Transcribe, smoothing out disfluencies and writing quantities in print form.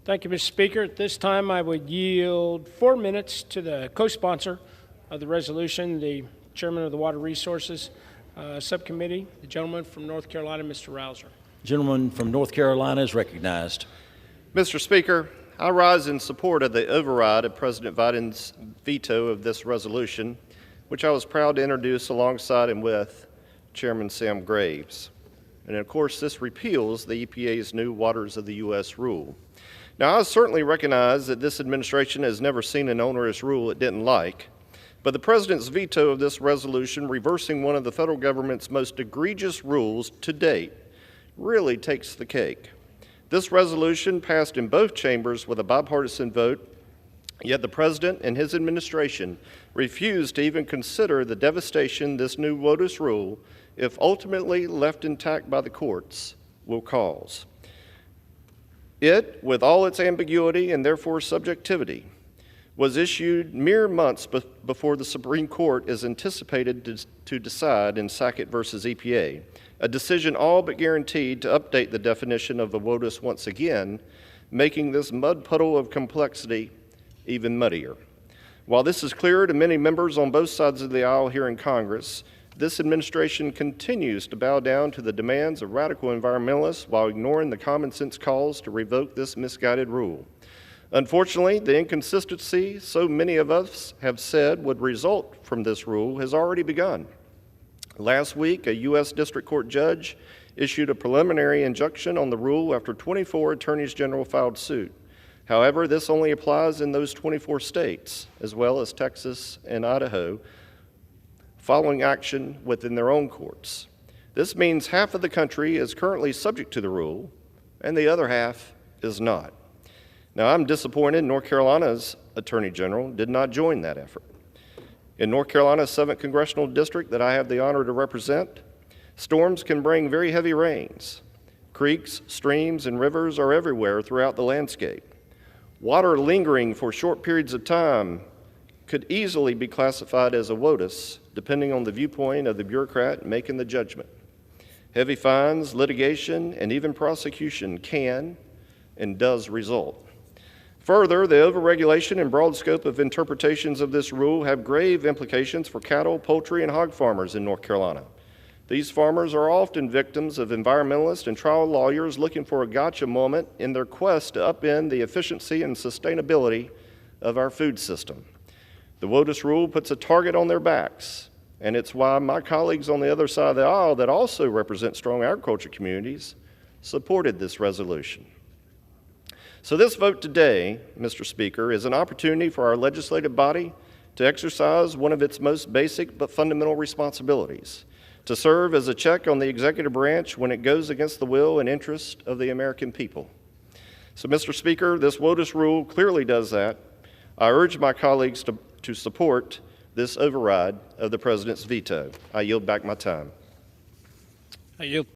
Thank you, Mr. Speaker. At this time, I would yield 4 minutes to the co-sponsor of the resolution, the chairman of the Water Resources Subcommittee, the gentleman from North Carolina, Mr. Rouzer. Gentleman from North Carolina is recognized. Mr. Speaker, I rise in support of the override of President Biden's veto of this resolution, which I was proud to introduce alongside and with Chairman Sam Graves. And of course, this repeals the EPA's new Waters of the U.S. rule. Now, I certainly recognize that this administration has never seen an onerous rule it didn't like, but the President's veto of this resolution, reversing one of the federal government's most egregious rules to date, really takes the cake. This resolution passed in both chambers with a bipartisan vote, yet the President and his administration refused to even consider the devastation this new WOTUS rule, if ultimately left intact by the courts, will cause. It, with all its ambiguity and therefore subjectivity, was issued mere months before the Supreme Court is anticipated to decide in Sackett versus EPA, a decision all but guaranteed to update the definition of the WOTUS once again, making this mud puddle of complexity even muddier. While this is clear to many members on both sides of the aisle here in Congress, this administration continues to bow down to the demands of radical environmentalists while ignoring the common sense calls to revoke this misguided rule. Unfortunately, the inconsistency so many of us have said would result from this rule has already begun. Last week, a U.S. District Court judge issued a preliminary injunction on the rule after 24 attorneys general filed suit. However, this only applies in those 24 states, as well as Texas and Idaho, following action within their own courts. This means half of the country is currently subject to the rule, and the other half is not. Now, I'm disappointed North Carolina's Attorney General did not join that effort. In North Carolina's 7th Congressional District that I have the honor to represent, storms can bring very heavy rains. Creeks, streams, and rivers are everywhere throughout the landscape. Water lingering for short periods of time could easily be classified as a WOTUS, depending on the viewpoint of the bureaucrat making the judgment. Heavy fines, litigation, and even prosecution can and does result. Further, the overregulation and broad scope of interpretations of this rule have grave implications for cattle, poultry, and hog farmers in North Carolina. These farmers are often victims of environmentalists and trial lawyers looking for a gotcha moment in their quest to upend the efficiency and sustainability of our food system. The WOTUS rule puts a target on their backs, and it's why my colleagues on the other side of the aisle that also represent strong agriculture communities supported this resolution. So this vote today, Mr. Speaker, is an opportunity for our legislative body to exercise one of its most basic but fundamental responsibilities, to serve as a check on the executive branch when it goes against the will and interest of the American people. So, Mr. Speaker, this WOTUS rule clearly does that. I urge my colleagues to support this override of the President's veto. I yield back my time. I yield.